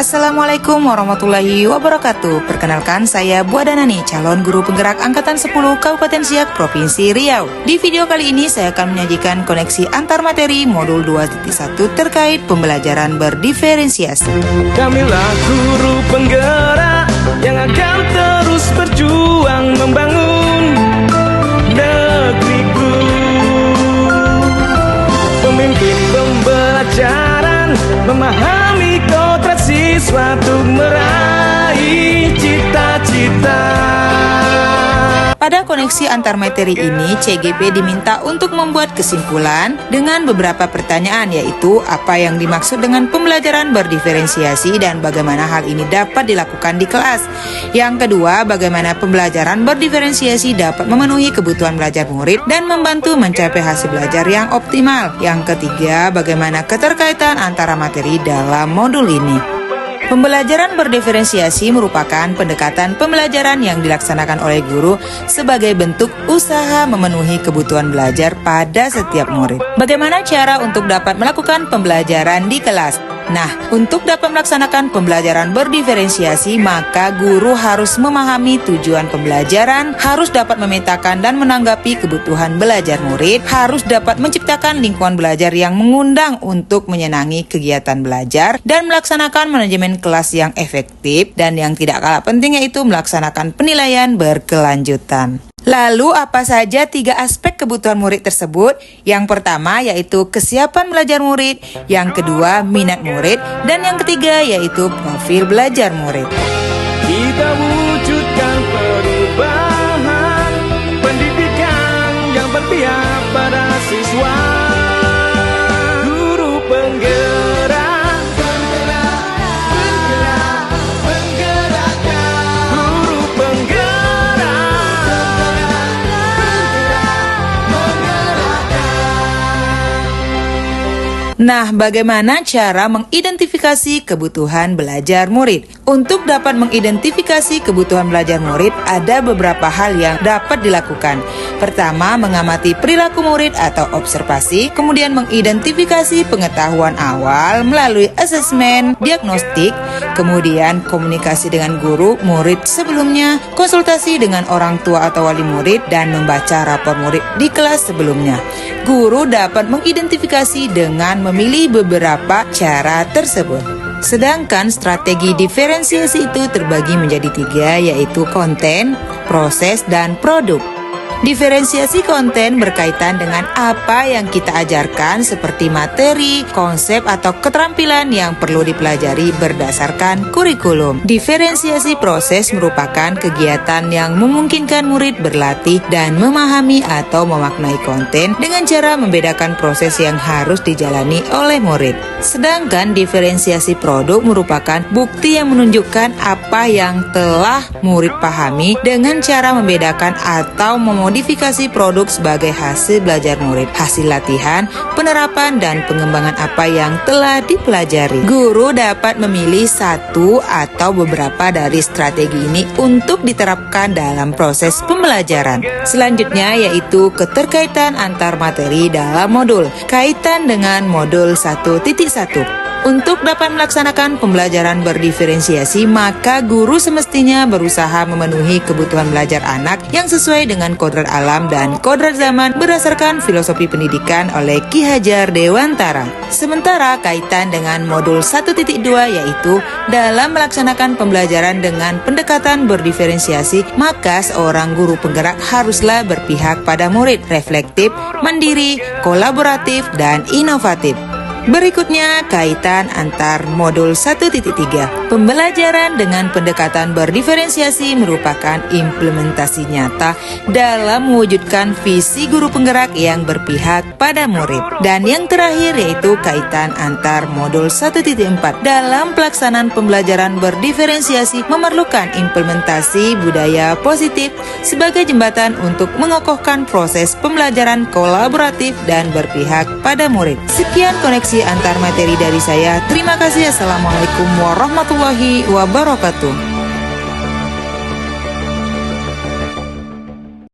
Assalamualaikum warahmatullahi wabarakatuh. Perkenalkan, saya Bu Adanani, calon guru penggerak Angkatan 10 Kabupaten Siak, Provinsi Riau. Di video kali ini saya akan menyajikan koneksi antar materi modul 2.1 terkait pembelajaran berdiferensiasi. Kamilah guru penggerak yang akan terus berjuang membangun negeriku. Pemimpin pembelajaran memahami kodrat siswa untuk meraih cita-cita. Pada koneksi antar materi ini, CGP diminta untuk membuat kesimpulan dengan beberapa pertanyaan, yaitu apa yang dimaksud dengan pembelajaran berdiferensiasi dan bagaimana hal ini dapat dilakukan di kelas. Yang kedua, bagaimana pembelajaran berdiferensiasi dapat memenuhi kebutuhan belajar murid dan membantu mencapai hasil belajar yang optimal. Yang ketiga, bagaimana keterkaitan antara materi dalam modul ini. Pembelajaran berdiferensiasi merupakan pendekatan pembelajaran yang dilaksanakan oleh guru sebagai bentuk usaha memenuhi kebutuhan belajar pada setiap murid. Bagaimana cara untuk dapat melakukan pembelajaran di kelas? Nah, untuk dapat melaksanakan pembelajaran berdiferensiasi, maka guru harus memahami tujuan pembelajaran, harus dapat memetakan dan menanggapi kebutuhan belajar murid, harus dapat menciptakan lingkungan belajar yang mengundang untuk menyenangi kegiatan belajar, dan melaksanakan manajemen kelas yang efektif, dan yang tidak kalah penting yaitu melaksanakan penilaian berkelanjutan. Lalu apa saja 3 aspek kebutuhan murid tersebut? Yang pertama yaitu kesiapan belajar murid, yang kedua minat murid, dan yang ketiga yaitu profil belajar murid. Kita wujudkan perubahan pendidikan yang berpihak pada siswa. Guru penggerak, penggerakkan. Guru Nah, bagaimana cara mengidentifikasi kebutuhan belajar murid? Untuk dapat mengidentifikasi kebutuhan belajar murid, ada beberapa hal yang dapat dilakukan. Pertama, mengamati perilaku murid atau observasi, kemudian mengidentifikasi pengetahuan awal melalui asesmen, diagnostik, kemudian komunikasi dengan guru murid sebelumnya, konsultasi dengan orang tua atau wali murid, dan membaca rapor murid di kelas sebelumnya. Guru dapat mengidentifikasi dengan memilih beberapa cara tersebut. Sedangkan strategi diferensiasi itu terbagi menjadi 3, yaitu konten, proses, dan produk. Diferensiasi konten berkaitan dengan apa yang kita ajarkan seperti materi, konsep, atau keterampilan yang perlu dipelajari berdasarkan kurikulum. Diferensiasi proses merupakan kegiatan yang memungkinkan murid berlatih dan memahami atau memaknai konten dengan cara membedakan proses yang harus dijalani oleh murid. Sedangkan diferensiasi produk merupakan bukti yang menunjukkan apa yang telah murid pahami dengan cara membedakan atau memodifikasi produk sebagai hasil belajar murid, hasil latihan, penerapan, dan pengembangan apa yang telah dipelajari. Guru dapat memilih satu atau beberapa dari strategi ini untuk diterapkan dalam proses pembelajaran. Selanjutnya yaitu keterkaitan antar materi dalam modul, kaitan dengan modul 1.1. Untuk dapat melaksanakan pembelajaran berdiferensiasi, maka guru semestinya berusaha memenuhi kebutuhan belajar anak yang sesuai dengan kodrat alam dan kodrat zaman berdasarkan filosofi pendidikan oleh Ki Hajar Dewantara. Sementara kaitan dengan modul 1.2 yaitu dalam melaksanakan pembelajaran dengan pendekatan berdiferensiasi, maka seorang guru penggerak haruslah berpihak pada murid, reflektif, mandiri, kolaboratif, dan inovatif. Berikutnya, kaitan antar modul 1.3. Pembelajaran dengan pendekatan berdiferensiasi merupakan implementasi nyata dalam mewujudkan visi guru penggerak yang berpihak pada murid. Dan yang terakhir yaitu kaitan antar modul 1.4. Dalam pelaksanaan pembelajaran berdiferensiasi memerlukan implementasi budaya positif sebagai jembatan untuk mengokohkan proses pembelajaran kolaboratif dan berpihak pada murid. Sekian koneksi antar materi dari saya. Terima kasih. Assalamualaikum warahmatullahi wabarakatuh.